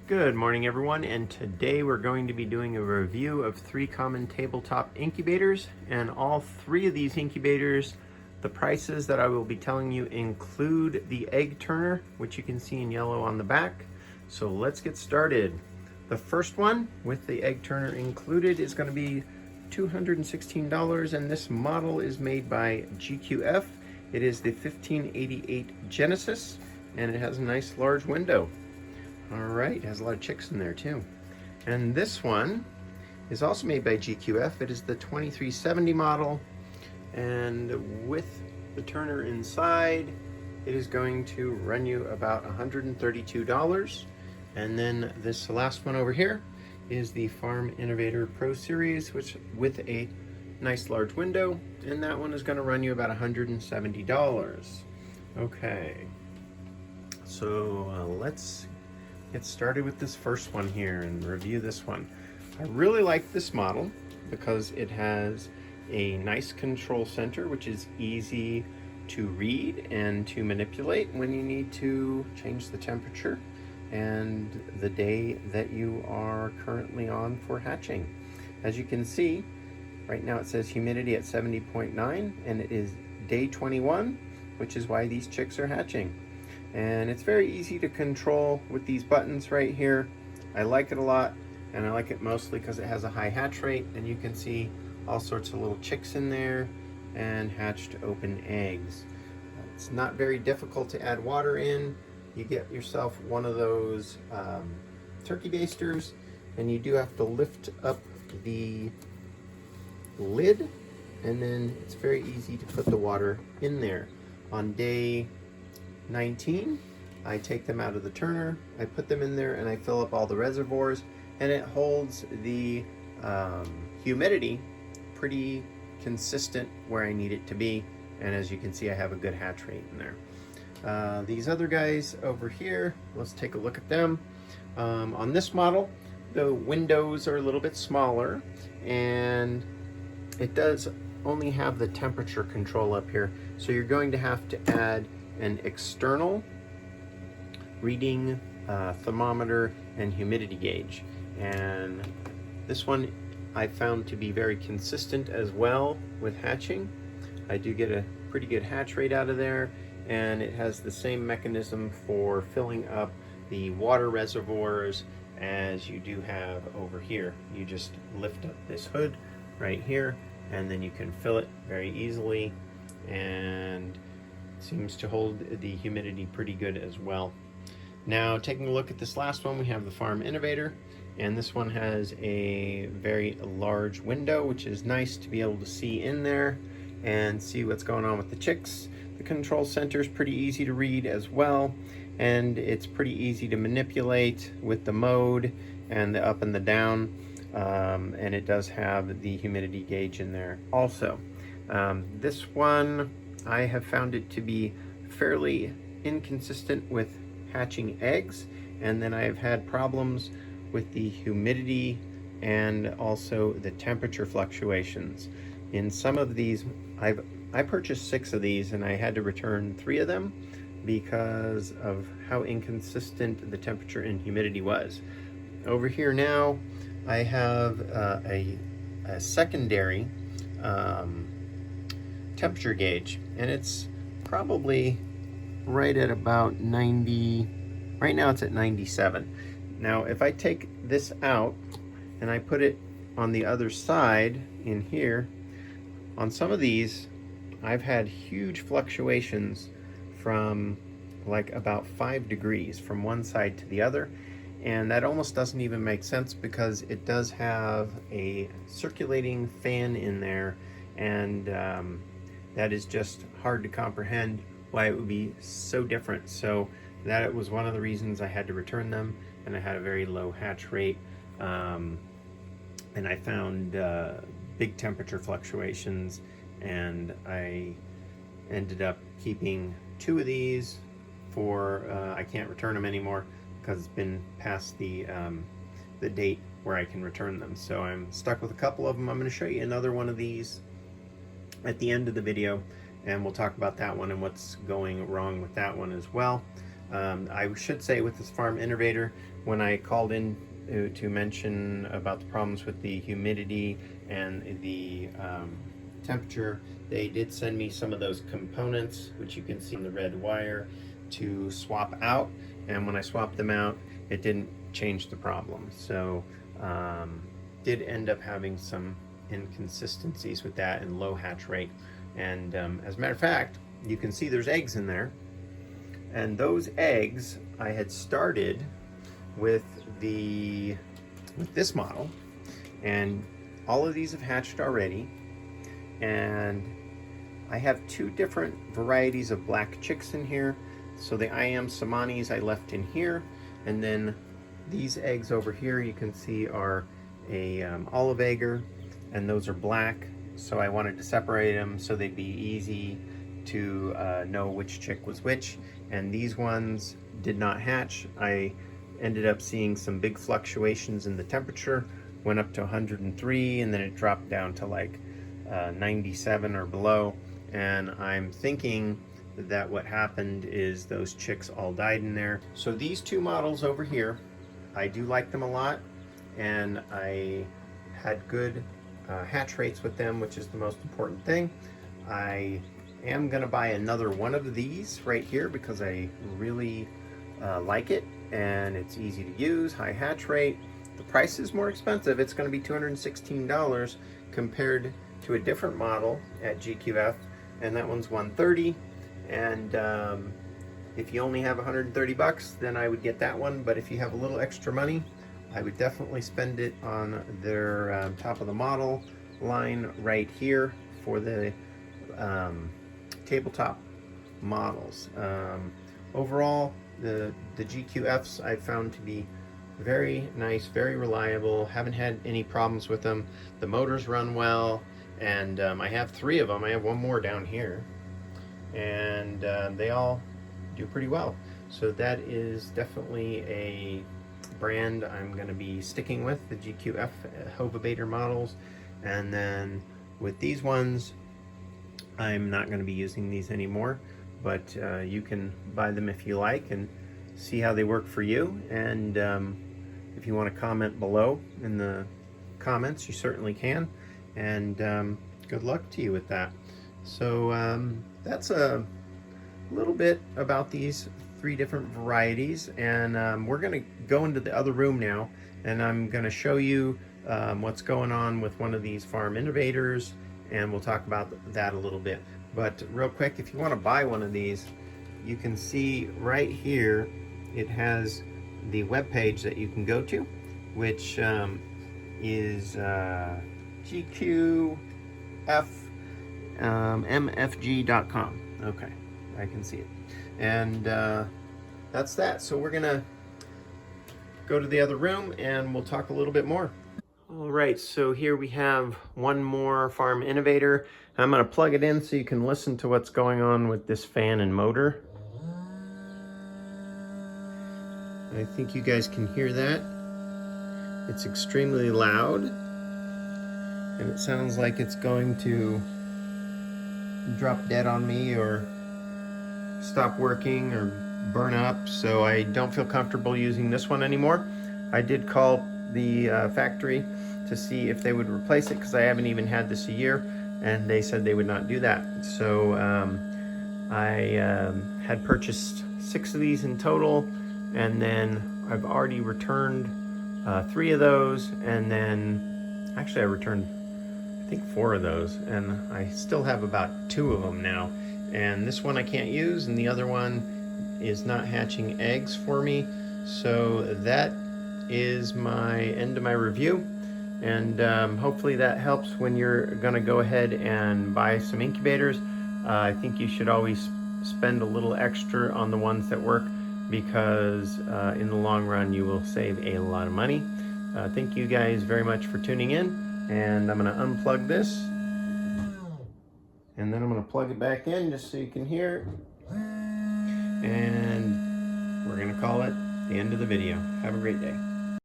Good morning everyone, and today we're going to be doing a review of 3 common tabletop incubators, and all 3 of these incubators, the prices that I will be telling you include the egg turner, which you can see in yellow on the back. So let's get started. The first one with the egg turner included is going to be $216, and this model is made by GQF. It is the 1588 Genesis, and it has a nice large window. All right, it has a lot of chicks in there too. And this one is also made by GQF. It is the 2370 model, and with the turner inside, it is going to run you about $132. And then this last one over here is the Farm Innovator Pro Series, which with a nice large window, and that one is going to run you about $170. Okay, so let's get started with this first one here and review this one. I really like this model because it has a nice control center, which is easy to read and to manipulate when you need to change the temperature and the day that you are currently on for hatching. As you can see, right now it says humidity at 70.9, and it is day 21, which is why these chicks are hatching. And it's very easy to control with these buttons right here. I like it a lot, and I like it mostly because it has a high hatch rate, and you can see all sorts of little chicks in there and hatched open eggs. It's not very difficult to add water in. You get yourself one of those turkey basters, and you do have to lift up the lid, and then it's very easy to put the water in there. On day 19, I take them out of the turner, I put them in there, and I fill up all the reservoirs, and it holds the humidity pretty consistent where I need it to be. And as you can see, I have a good hatch rate in there. These other guys over here, let's take a look at them. On this model, the windows are a little bit smaller, and it does only have the temperature control up here, so you're going to have to add an external reading thermometer and humidity gauge. And this one I found to be very consistent as well with hatching. I do get a pretty good hatch rate out of there, and it has the same mechanism for filling up the water reservoirs as you do have over here. You just lift up this hood right here, and then you can fill it very easily, and seems to hold the humidity pretty good as well. Now, taking a look at this last one, we have the Farm Innovator, and this one has a very large window, which is nice to be able to see in there and see what's going on with the chicks. The control center is pretty easy to read as well, and it's pretty easy to manipulate with the mode and the up and the down, and it does have the humidity gauge in there also. This one, I have found it to be fairly inconsistent with hatching eggs, and then I have had problems with the humidity and also the temperature fluctuations. In some of these, I purchased 6 of these, and I had to return 3 of them because of how inconsistent the temperature and humidity was. Over here now, I have a secondary temperature gauge, and it's probably right at about 90. Right now it's at 97. Now if I take this out and I put it on the other side in here, on some of these I've had huge fluctuations from like about 5 degrees from one side to the other, and that almost doesn't even make sense because it does have a circulating fan in there, and that is just hard to comprehend why it would be so different. So that was one of the reasons I had to return them, and I had a very low hatch rate, and I found big temperature fluctuations, and I ended up keeping 2 of these for I can't return them anymore because it's been past the date where I can return them. So I'm stuck with a couple of them. I'm going to show you another one of these at the end of the video, and we'll talk about that one and what's going wrong with that one as well. I should say with this Farm Innovator, when I called in to mention about the problems with the humidity and the temperature, they did send me some of those components, which you can see in the red wire, to swap out. And when I swapped them out, it didn't change the problem. So did end up having some inconsistencies with that and low hatch rate. And as a matter of fact, you can see there's eggs in there. And those eggs I had started with this model, and all of these have hatched already. And I have two different varieties of black chicks in here. So the IM Samanis I left in here, and then these eggs over here you can see are a olive egger, and those are black. So I wanted to separate them so they'd be easy to know which chick was which. And these ones did not hatch. I ended up seeing some big fluctuations in the temperature, went up to 103 and then it dropped down to like 97 or below. And I'm thinking that what happened is those chicks all died in there. So these two models over here, I do like them a lot, and I had good hatch rates with them, which is the most important thing. I am gonna buy another one of these right here because I really like it, and it's easy to use, high hatch rate. The price is more expensive. It's gonna be $216 compared to a different model at GQF, and that one's $130. And if you only have 130 bucks, then I would get that one. But if you have a little extra money, I would definitely spend it on their top of the model line right here for the tabletop models. Overall, the GQFs I found to be very nice, very reliable. Haven't had any problems with them. The motors run well, and I have 3 of them. I have one more down here, and they all do pretty well. So that is definitely a brand I'm going to be sticking with, the GQF Incubator models. And then with these ones, I'm not going to be using these anymore, but you can buy them if you like and see how they work for you. And if you want to comment below in the comments, you certainly can. And good luck to you with that. So that's a little bit about these 3 different varieties, and we're going to go into the other room now, and I'm going to show you what's going on with one of these farm innovators, and we'll talk about that a little bit. But real quick, if you want to buy one of these, you can see right here it has the web page that you can go to, which is GQFmfg.com. Okay, I can see it. And that's that. So we're gonna go to the other room and we'll talk a little bit more. All right, so here we have one more farm innovator. I'm gonna plug it in so you can listen to what's going on with this fan and motor. I think you guys can hear that. It's extremely loud, and it sounds like it's going to drop dead on me or stop working or burn up, so I don't feel comfortable using this one anymore. I did call the factory to see if they would replace it because I haven't even had this a year, and they said they would not do that. So I had purchased 6 of these in total, and then I've already returned 3 of those, and then actually I returned I think 4 of those, and I still have about 2 of them now. And this one I can't use, and the other one is not hatching eggs for me. So that is my end of my review, and hopefully that helps when you're gonna go ahead and buy some incubators. I think you should always spend a little extra on the ones that work, because in the long run you will save a lot of money. Thank you guys very much for tuning in, and I'm gonna unplug this, and then I'm going to plug it back in just so you can hear. And we're going to call it the end of the video. Have a great day.